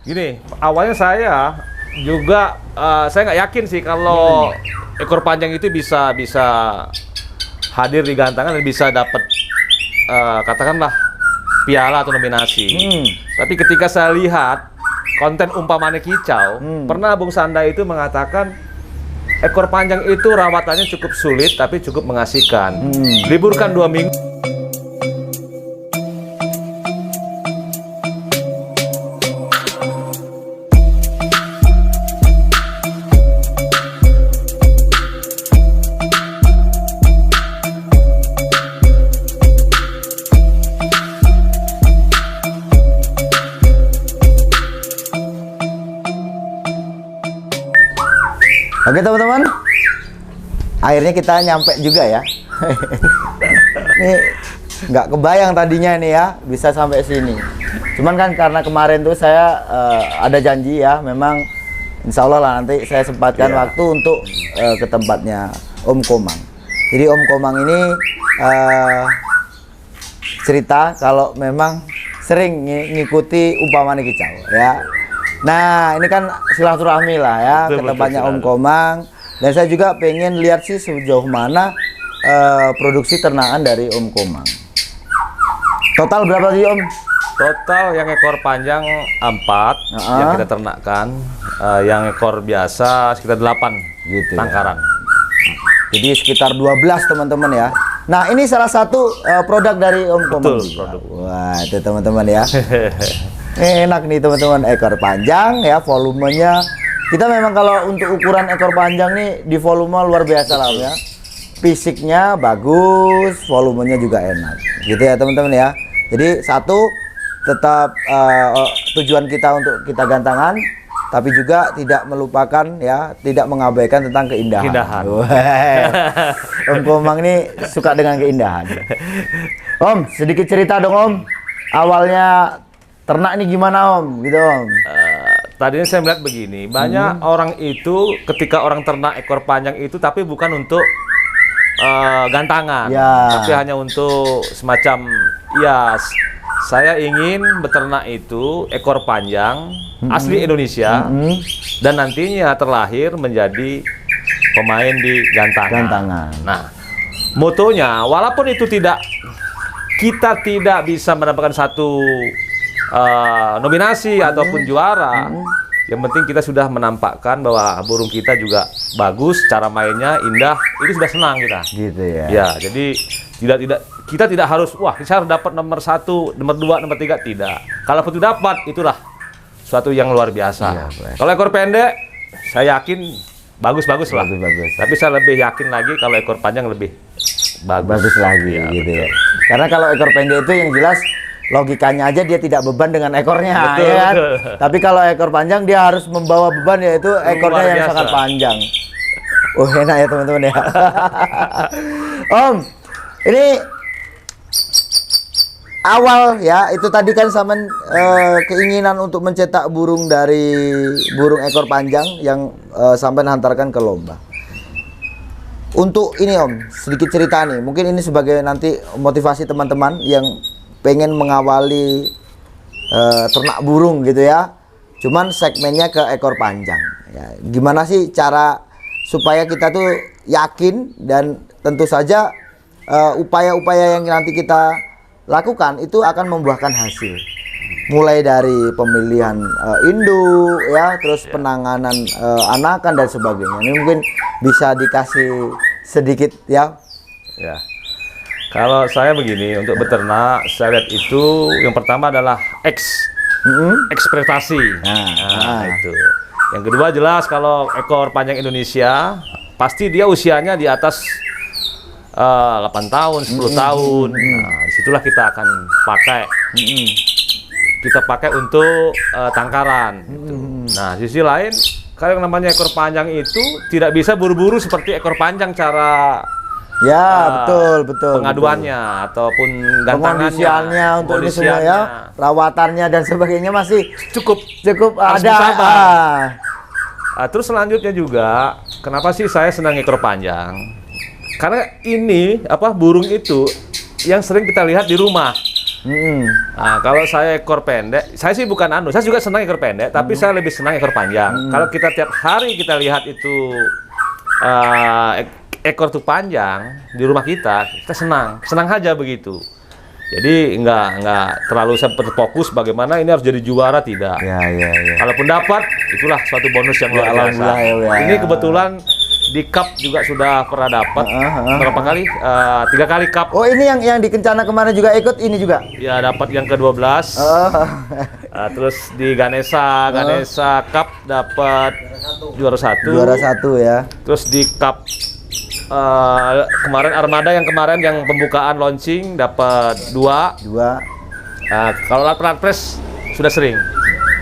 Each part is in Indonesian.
Gini, awalnya saya juga saya nggak yakin sih kalau ekor panjang itu bisa hadir di gantangan dan bisa dapat katakanlah piala atau nominasi. Tapi ketika saya lihat konten umpamane kicau, pernah Bung Sanda itu mengatakan ekor panjang itu rawatannya cukup sulit tapi cukup mengasihkan. Liburkan 2 minggu. Oke teman-teman, akhirnya kita nyampe juga ya. Ini nggak kebayang tadinya nih ya bisa sampai sini. Cuman kan karena kemarin tuh saya ada janji ya, memang insya Allah lah nanti saya sempatkan waktu untuk ke tempatnya Om Komang. Jadi Om Komang ini cerita kalau memang sering ngikuti umpamane kicau ya. Nah, ini kan silaturahmi lah ya ke tempatnya Om Komang. Dan saya juga pengen lihat sih sejauh mana produksi ternakan dari Om Komang. Total berapa sih Om? Total yang ekor panjang 4 yang kita ternakkan, yang ekor biasa sekitar 8 gitu tangkaran. Ya. Jadi sekitar 12 teman-teman ya. Nah, ini salah satu produk dari Om Komang. Betul, produk. Wah, itu teman-teman ya. Enak nih teman-teman, ekor panjang ya, volumenya kita memang kalau untuk ukuran ekor panjang nih di volume luar biasa lah ya. Fisiknya bagus, volumenya juga enak gitu ya teman-teman ya. Jadi satu tetap tujuan kita untuk kita gantangan, tapi juga tidak melupakan ya, tidak mengabaikan tentang keindahan. Om Komang ini suka dengan keindahan. Om, sedikit cerita dong Om, awalnya ternak ini gimana Om, gitu Om? Tadinya saya melihat begini, banyak orang itu ketika orang ternak ekor panjang itu tapi bukan untuk gantangan, tapi hanya untuk semacam ya saya ingin beternak itu ekor panjang asli Indonesia dan nantinya terlahir menjadi pemain di gantangan. Nah, motonya walaupun itu kita tidak bisa mendapatkan satu nominasi ataupun juara, yang penting kita sudah menampakkan bahwa burung kita juga bagus, cara mainnya indah, itu sudah senang kita. Gitu ya. Ya, jadi kita tidak harus kita harus dapat nomor 1, nomor 2, nomor 3, tidak. Kalaupun itu dapat, itulah suatu yang luar biasa. Kalau ekor pendek, saya yakin bagus-bagus lah. Bagus. Tapi saya lebih yakin lagi kalau ekor panjang lebih bagus lagi ya, gitu ya. Karena kalau ekor pendek itu yang jelas logikanya aja dia tidak beban dengan ekornya, betul, ya kan? Tapi kalau ekor panjang dia harus membawa beban, yaitu ekornya yang sangat panjang. Enak ya teman-teman ya. Om, ini awal ya, itu tadi kan sama keinginan untuk mencetak burung dari burung ekor panjang yang sampai hantarkan ke lomba. Untuk ini Om, sedikit cerita nih, mungkin ini sebagai nanti motivasi teman-teman yang pengen mengawali ternak burung gitu ya, cuman segmennya ke ekor panjang ya. Gimana sih cara supaya kita tuh yakin dan tentu saja upaya-upaya yang nanti kita lakukan itu akan membuahkan hasil, mulai dari pemilihan induk ya, terus penanganan anakan dan sebagainya. Ini mungkin bisa dikasih sedikit ya. Kalau saya begini, untuk beternak, saya lihat itu yang pertama adalah ekspektasi. Itu. Yang kedua jelas kalau ekor panjang Indonesia, pasti dia usianya di atas 8 tahun, 10 tahun. Nah, disitulah kita akan pakai. Kita pakai untuk tangkaran. Gitu. Nah, di sisi lain, kalau yang namanya ekor panjang itu tidak bisa buru-buru seperti ekor panjang cara betul pengaduannya ataupun gantangannya, untuk ini semua ya, rawatannya dan sebagainya masih cukup ada. Terus selanjutnya juga, kenapa sih saya senang ekor panjang? Karena ini burung itu yang sering kita lihat di rumah. Nah, kalau saya ekor pendek, saya sih bukan saya juga senang ekor pendek, tapi saya lebih senang ekor panjang. Kalau kita tiap hari kita lihat itu ekor tuh panjang di rumah kita senang aja begitu. Jadi nggak terlalu fokus bagaimana ini harus jadi juara, tidak. Ya. Kalaupun dapat, itulah suatu bonus yang luar biasa. Ini kebetulan di cup juga sudah pernah dapat berapa kali? 3 kali cup. Oh, ini yang di Kencana kemarin juga ikut ini juga? Ya, dapat yang ke-12. Terus di Ganesha Cup dapat juara 1. Juara 1 ya. Terus di cup kemarin Armada yang pembukaan launching dapat 2. Kalau lat press sudah sering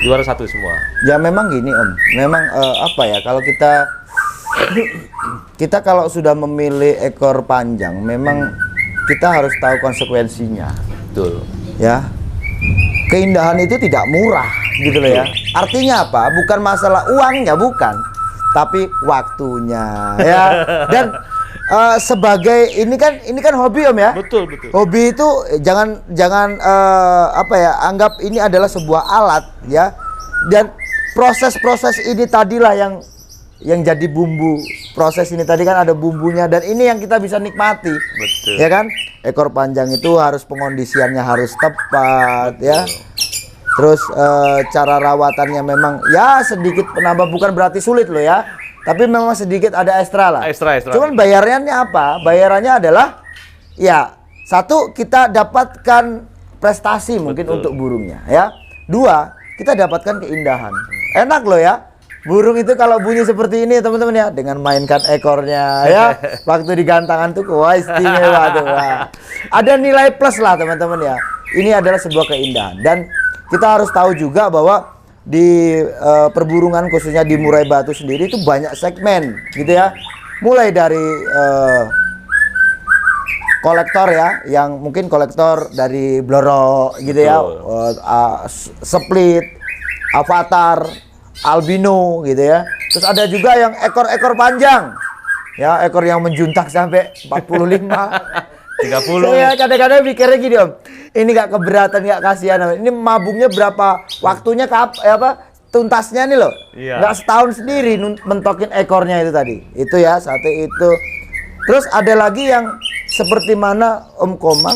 juara 1 semua. Ya memang gini Om, memang apa ya, kalau kita kalau sudah memilih ekor panjang, memang kita harus tahu konsekuensinya. Betul. Ya, keindahan itu tidak murah gitu loh ya. Artinya apa? Bukan masalah uangnya, bukan, tapi waktunya ya. Dan sebagai ini kan hobi Om ya. Betul. Hobi itu jangan apa ya, anggap ini adalah sebuah alat ya. Dan proses-proses ini tadilah yang jadi bumbu. Proses ini tadi kan ada bumbunya, dan ini yang kita bisa nikmati. Betul. Ya kan? Ekor panjang itu harus pengondisiannya harus tepat. Betul. Ya. Terus cara rawatannya memang ya sedikit penambah, bukan berarti sulit loh ya. Tapi memang sedikit ada ekstra lah. Ekstra. Cuman bayarannya apa? Bayarannya adalah ya, satu, kita dapatkan prestasi mungkin untuk burungnya ya. 2, kita dapatkan keindahan. Enak loh ya. Burung itu kalau bunyi seperti ini teman-teman ya, dengan mainkan ekornya ya, waktu di gantangan tuh wah istimewa tuh. Wah. Ada nilai plus lah teman-teman ya. Ini adalah sebuah keindahan, dan kita harus tahu juga bahwa di perburungan khususnya di Murai Batu sendiri itu banyak segmen gitu ya. Mulai dari kolektor ya, yang mungkin kolektor dari blorok gitu ya, split, avatar, albino gitu ya. Terus ada juga yang ekor-ekor panjang ya, ekor yang menjuntak sampai 45 30. Saya kadang-kadang mikirnya gini Om, ini gak keberatan, gak kasihan, ini mabungnya berapa waktunya tuntasnya nih loh. Iya. Gak setahun sendiri mentokin ekornya itu tadi. Itu ya, satu itu. Terus ada lagi yang seperti mana Om Komang,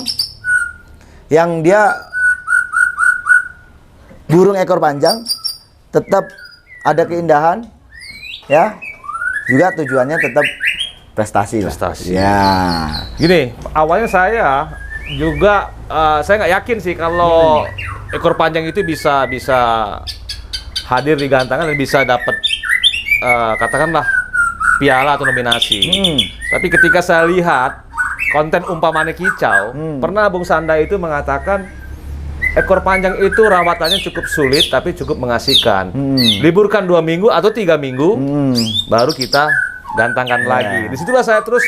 yang dia burung ekor panjang tetap ada keindahan ya, juga tujuannya tetap prestasi. Ya. Gini, awalnya saya juga saya nggak yakin sih kalau ekor panjang itu bisa hadir di gantangan dan bisa dapat katakanlah piala atau nominasi. Tapi ketika saya lihat konten Umpamane Kicau, pernah Bung Sanda itu mengatakan ekor panjang itu rawatannya cukup sulit tapi cukup mengasihkan. Liburkan 2 minggu atau 3 minggu, baru kita gantangkan lagi. Disitulah saya terus,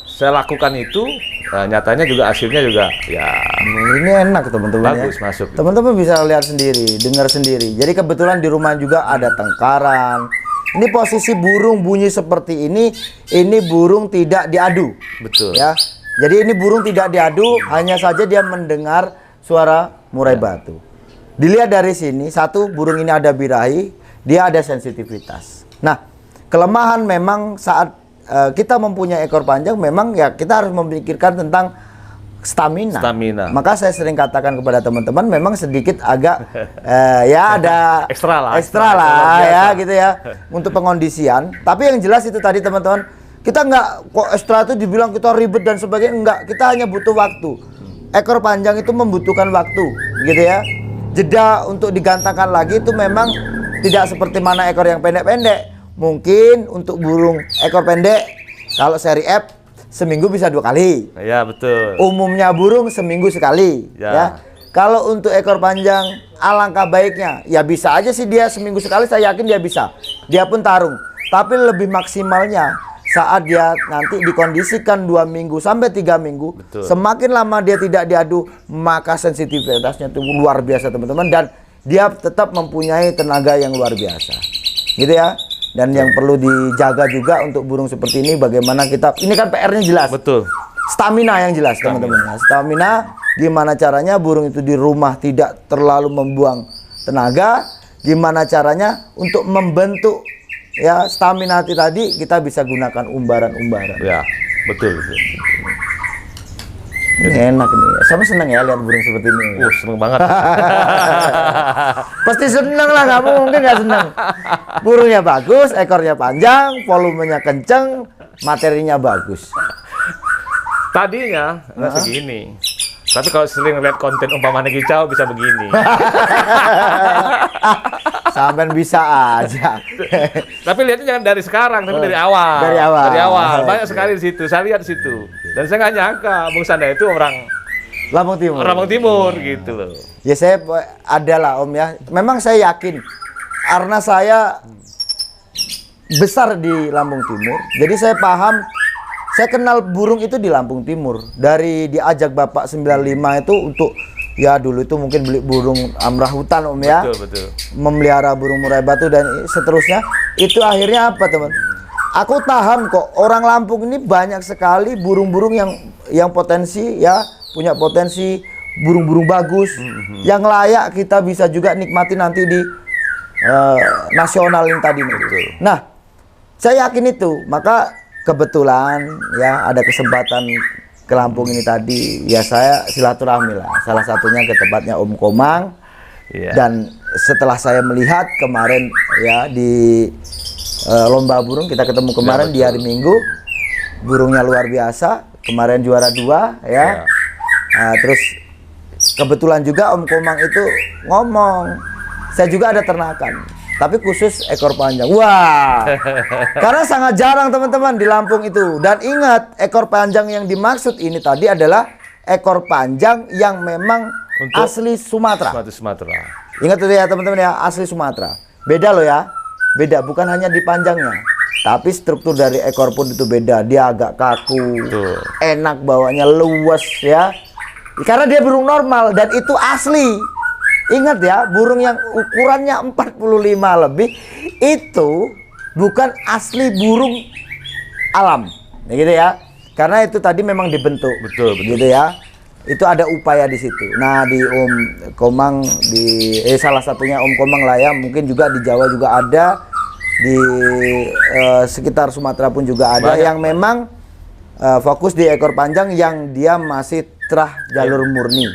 saya lakukan itu. Nyatanya juga hasilnya juga ya. Ini enak teman-teman. Bagus ya? Masuk. Teman-teman bisa lihat sendiri, dengar sendiri. Jadi kebetulan di rumah juga ada tengkaran. Ini posisi burung bunyi seperti ini burung tidak diadu. Betul. Ya. Jadi ini burung tidak diadu, hanya saja dia mendengar suara murai batu. Dilihat dari sini, satu, burung ini ada birahi, dia ada sensitivitas. Nah, kelemahan memang saat kita mempunyai ekor panjang, memang ya kita harus memikirkan tentang stamina. Maka saya sering katakan kepada teman-teman, memang sedikit agak ya ada ekstra lah ya gitu ya untuk pengondisian. Tapi yang jelas itu tadi teman-teman, kita nggak kok ekstra itu dibilang kita ribet dan sebagainya, enggak. Kita hanya butuh waktu. Ekor panjang itu membutuhkan waktu, gitu ya. Jeda untuk digantangkan lagi itu memang tidak seperti mana ekor yang pendek-pendek. Mungkin untuk burung ekor pendek, kalau seri F seminggu bisa 2 kali. Ya betul. Umumnya burung seminggu sekali. Ya. Kalau untuk ekor panjang, alangkah baiknya, ya bisa aja sih dia seminggu sekali. Saya yakin dia bisa. Dia pun tarung. Tapi lebih maksimalnya saat dia nanti dikondisikan 2 minggu sampai 3 minggu. Betul. Semakin lama dia tidak diadu, maka sensitivitasnya itu luar biasa teman-teman, dan dia tetap mempunyai tenaga yang luar biasa, gitu ya. Dan yang perlu dijaga juga untuk burung seperti ini, bagaimana kita, ini kan PR-nya jelas. Betul. Stamina yang jelas teman-teman. Stamina, gimana caranya burung itu di rumah tidak terlalu membuang tenaga, gimana caranya untuk membentuk ya stamina tadi kita bisa gunakan umbaran-umbaran. Ya, betul. Ini enak nih. Sama seneng ya lihat burung seperti ini. Seneng banget. Pasti seneng lah, kamu mungkin nggak seneng. Burungnya bagus, ekornya panjang, volumenya kenceng, materinya bagus. Tadinya nggak segini. Tapi kalau sering lihat konten umpamanya kicau bisa begini. Sampai bisa aja. Tapi lihatnya jangan dari sekarang, tapi dari awal. Dari awal. Dari awal. Banyak sekali di situ. Saya lihat di situ. Dan saya nggak nyangka Bung Sanda itu orang Lampung Timur. Lampung Timur gitu loh. Ya saya adalah Om ya. Memang saya yakin karena saya besar di Lampung Timur. Jadi saya paham. Saya kenal burung itu di Lampung Timur. Dari diajak Bapak 95 itu untuk ya dulu itu mungkin beli burung amrah hutan Om ya. Betul. Memelihara burung murai batu dan seterusnya. Itu akhirnya apa teman? Aku paham kok orang Lampung ini banyak sekali burung-burung yang potensi ya, punya potensi burung-burung bagus yang layak kita bisa juga nikmati nanti di nasional yang tadi. Nah, saya yakin itu. Maka kebetulan ya ada kesempatan ke Lampung ini tadi ya saya silaturahmi lah. Salah satunya ke tempatnya Om Komang. Dan setelah saya melihat kemarin ya di lomba burung kita ketemu kemarin di hari Minggu, burungnya luar biasa. Kemarin juara 2 ya. Nah, terus kebetulan juga Om Komang itu ngomong, saya juga ada ternakan. Tapi khusus ekor panjang. Wah, karena sangat jarang teman-teman di Lampung itu. Dan ingat, ekor panjang yang dimaksud ini tadi adalah ekor panjang yang memang untuk asli Sumatera. Ingat itu ya teman-teman ya, asli Sumatera. Beda loh ya, beda. Bukan hanya di panjangnya, tapi struktur dari ekor pun itu beda. Dia agak kaku, enak bawanya, luas ya. Karena dia burung normal dan itu asli. Ingat ya, burung yang ukurannya 45 lebih itu bukan asli burung alam, gitu ya. Karena itu tadi memang dibentuk, betul. Gitu ya. Itu ada upaya di situ. Nah, di Om Komang salah satunya Om Komang lah ya, mungkin juga di Jawa juga ada, di sekitar Sumatera pun juga ada yang memang fokus di ekor panjang yang dia masih terah jalur murni.